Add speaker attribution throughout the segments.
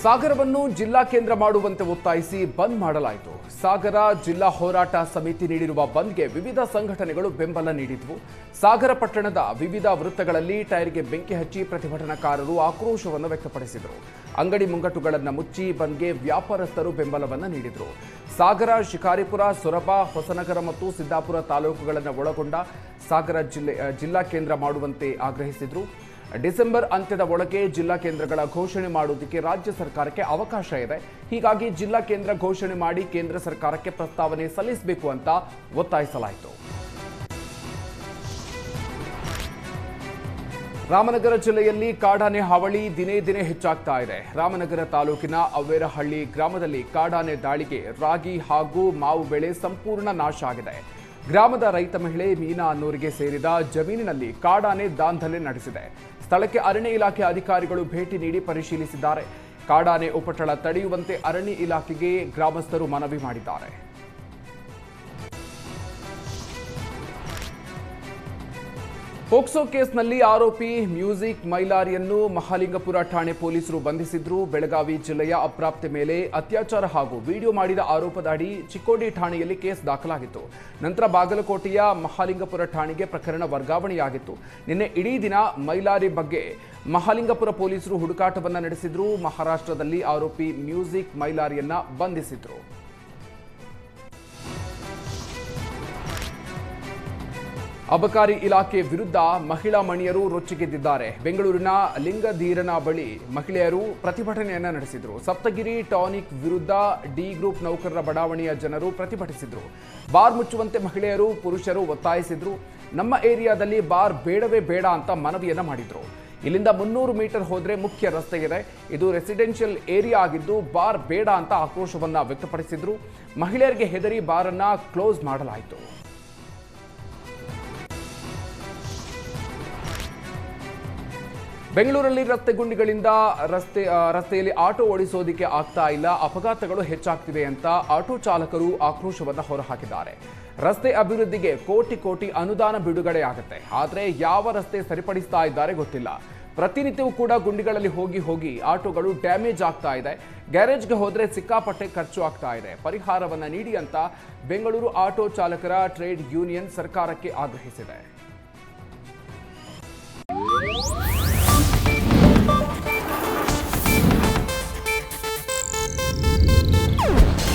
Speaker 1: ಸಾಗರವನ್ನು ಜಿಲ್ಲಾ ಕೇಂದ್ರ ಮಾಡುವಂತೆ ಒತ್ತಾಯಿಸಿ ಬಂದ್ ಮಾಡಲಾಯಿತು. ಸಾಗರ ಜಿಲ್ಲಾ ಹೋರಾಟ ಸಮಿತಿ ನೀಡಿರುವ ಬಂದ್ಗೆ ವಿವಿಧ ಸಂಘಟನೆಗಳು ಬೆಂಬಲ ನೀಡಿದ್ವು. ಸಾಗರ ಪಟ್ಟಣದ ವಿವಿಧ ವೃತ್ತಗಳಲ್ಲಿ ಟೈರ್ಗೆ ಬೆಂಕಿ ಹಚ್ಚಿ ಪ್ರತಿಭಟನಾಕಾರರು ಆಕ್ರೋಶವನ್ನು ವ್ಯಕ್ತಪಡಿಸಿದರು. ಅಂಗಡಿ ಮುಂಗಟ್ಟುಗಳನ್ನು ಮುಚ್ಚಿ ಬಂದ್ಗೆ ವ್ಯಾಪಾರಸ್ಥರು ಬೆಂಬಲವನ್ನು ನೀಡಿದರು. ಸಾಗರ, ಶಿಕಾರಿಪುರ, ಸೊರಬ, ಹೊಸನಗರ ಮತ್ತು ಸಿದ್ದಾಪುರ ತಾಲೂಕುಗಳನ್ನು ಒಳಗೊಂಡ ಸಾಗರ ಜಿಲ್ಲಾ ಕೇಂದ್ರ ಮಾಡುವಂತೆ ಆಗ್ರಹಿಸಿದರು. ಡಿಸೆಂಬರ್ ಅಂತ್ಯದ ಒಳಗೆ ಜಿಲ್ಲಾ ಕೇಂದ್ರಗಳ ಘೋಷಣೆ ಮಾಡುವುದಕ್ಕೆ ರಾಜ್ಯ ಸರ್ಕಾರಕ್ಕೆ ಅವಕಾಶ ಇದೆ. ಹೀಗಾಗಿ ಜಿಲ್ಲಾ ಕೇಂದ್ರ ಘೋಷಣೆ ಮಾಡಿ ಕೇಂದ್ರ ಸರ್ಕಾರಕ್ಕೆ ಪ್ರಸ್ತಾವನೆ ಸಲ್ಲಿಸಬೇಕು ಅಂತ ಒತ್ತಾಯಿಸಲಾಯಿತು. ರಾಮನಗರ ಜಿಲ್ಲೆಯಲ್ಲಿ ಕಾಡಾನೆ ಹಾವಳಿ ದಿನೇ ದಿನೇ ಹೆಚ್ಚಾಗ್ತಾ ಇದೆ. ರಾಮನಗರ ತಾಲೂಕಿನ ಅವ್ವೇರಹಳ್ಳಿ ಗ್ರಾಮದಲ್ಲಿ ಕಾಡಾನೆ ದಾಳಿಗೆ ರಾಗಿ ಹಾಗೂ ಮಾವು ಬೆಳೆ ಸಂಪೂರ್ಣ ನಾಶ ಆಗಿದೆ. ಗ್ರಾಮದ ರೈತ ಮಹಿಳೆ ಮೀನಾ ಅನ್ನೂರಿಗೆ ಸೇರಿದ ಜಮೀನಿನಲ್ಲಿ ಕಾಡಾನೆ ದಾಂಧಲೆ ನಡೆಸಿದೆ. ಸ್ಥಳಕ್ಕೆ ಅರಣ್ಯ ಇಲಾಖೆ ಅಧಿಕಾರಿಗಳು ಭೇಟಿ ನೀಡಿ ಪರಿಶೀಲಿಸಿದ್ದಾರೆ. ಕಾಡಾನೆ ಉಪಟಳ ತಡೆಯುವಂತೆ ಅರಣ್ಯ ಇಲಾಖೆಗೆ ಗ್ರಾಮಸ್ಥರು ಮನವಿ ಮಾಡಿದ್ದಾರೆ. ಪೋಕ್ಸೋ ಕೇಸ್ನಲ್ಲಿ ಆರೋಪಿ ಮ್ಯೂಸಿಕ್ ಮೈಲಾರಿಯನ್ನು ಮಹಾಲಿಂಗಪುರ ಠಾಣೆ ಪೊಲೀಸರು ಬಂಧಿಸಿದ್ರು. ಬೆಳಗಾವಿ ಜಿಲ್ಲೆಯ ಅಪ್ರಾಪ್ತೆ ಮೇಲೆ ಅತ್ಯಾಚಾರ ಹಾಗೂ ವಿಡಿಯೋ ಮಾಡಿದ ಆರೋಪದ ಅಡಿ ಚಿಕ್ಕೋಡಿ ಠಾಣೆಯಲ್ಲಿ ಕೇಸ್ ದಾಖಲಾಗಿತ್ತು. ನಂತರ ಬಾಗಲಕೋಟೆಯ ಮಹಾಲಿಂಗಪುರ ಠಾಣೆಗೆ ಪ್ರಕರಣ ವರ್ಗಾವಣೆಯಾಗಿತ್ತು. ನಿನ್ನೆ ಇಡೀ ದಿನ ಮೈಲಾರಿ ಬಗ್ಗೆ ಮಹಾಲಿಂಗಪುರ ಪೊಲೀಸರು ಹುಡುಕಾಟವನ್ನು ನಡೆಸಿದ್ರು. ಮಹಾರಾಷ್ಟ್ರದಲ್ಲಿ ಆರೋಪಿ ಮ್ಯೂಸಿಕ್ ಮೈಲಾರಿಯನ್ನ ಬಂಧಿಸಿದ್ರು. ಅಬಕಾರಿ ಇಲಾಖೆ ವಿರುದ್ಧ ಮಹಿಳಾ ಮಣಿಯರು ರೊಚ್ಚಿಗೆದ್ದಿದ್ದಾರೆ. ಬೆಂಗಳೂರಿನ ಲಿಂಗಧೀರನ ಬಳಿ ಮಹಿಳೆಯರು ಪ್ರತಿಭಟನೆಯನ್ನ ನಡೆಸಿದರು. ಸಪ್ತಗಿರಿ ಟಾನಿಕ್ ವಿರುದ್ಧ ಡಿ ಗ್ರೂಪ್ ನೌಕರರ ಬಡಾವಣೆಯ ಜನರು ಪ್ರತಿಭಟಿಸಿದರು. ಬಾರ್ ಮುಚ್ಚುವಂತೆ ಮಹಿಳೆಯರು, ಪುರುಷರು ಒತ್ತಾಯಿಸಿದ್ರು. ನಮ್ಮ ಏರಿಯಾದಲ್ಲಿ ಬಾರ್ ಬೇಡವೇ ಬೇಡ ಅಂತ ಮನವಿಯನ್ನ ಮಾಡಿದ್ರು. ಇಲ್ಲಿಂದ 300 ಮೀಟರ್ ಹೋದ್ರೆ ಮುಖ್ಯ ರಸ್ತೆ ಇದೆ. ಇದು ರೆಸಿಡೆನ್ಷಿಯಲ್ ಏರಿಯಾ ಆಗಿದ್ದು ಬಾರ್ ಬೇಡ ಅಂತ ಆಕ್ರೋಶವನ್ನ ವ್ಯಕ್ತಪಡಿಸಿದ್ರು. ಮಹಿಳೆಯರಿಗೆ ಹೆದರಿ ಬಾರನ್ನ ಕ್ಲೋಸ್ ಮಾಡಲಾಯಿತು. ಬೆಂಗಳೂರಲ್ಲಿ ರಸ್ತೆ ಗುಂಡಿಗಳಿಂದ ರಸ್ತೆಯಲ್ಲಿ ಆಟೋ ಓಡಿಸೋದಕ್ಕೆ ಆಗ್ತಾ ಇಲ್ಲ. ಅಪಘಾತಗಳು ಹೆಚ್ಚಾಗ್ತಿವೆ ಅಂತ ಆಟೋ ಚಾಲಕರು ಆಕ್ರೋಶವನ್ನು ಹೊರಹಾಕಿದ್ದಾರೆ. ರಸ್ತೆ ಅಭಿವೃದ್ಧಿಗೆ ಕೋಟಿ ಅನುದಾನ ಬಿಡುಗಡೆ ಆಗುತ್ತೆ, ಆದರೆ ಯಾವ ರಸ್ತೆ ಸರಿಪಡಿಸ್ತಾ ಇದ್ದಾರೆ ಗೊತ್ತಿಲ್ಲ. ಪ್ರತಿನಿತ್ಯವೂ ಕೂಡ ಗುಂಡಿಗಳಲ್ಲಿ ಹೋಗಿ ಆಟೋಗಳು ಡ್ಯಾಮೇಜ್ ಆಗ್ತಾ ಇದೆ. ಗ್ಯಾರೇಜ್ಗೆ ಹೋದ್ರೆ ಸಿಕ್ಕಾಪಟ್ಟೆ ಖರ್ಚು ಆಗ್ತಾ ಇದೆ. ಪರಿಹಾರವನ್ನ ನೀಡಿ ಅಂತ ಬೆಂಗಳೂರು ಆಟೋ ಚಾಲಕರ ಟ್ರೇಡ್ ಯೂನಿಯನ್ ಸರ್ಕಾರಕ್ಕೆ ಆಗ್ರಹಿಸಿದೆ.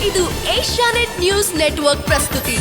Speaker 2: ಇದು ಏಷ್ಯಾನೆಟ್ ನ್ಯೂಸ್ ನೆಟ್ವರ್ಕ್ ಪ್ರಸ್ತುತಿ.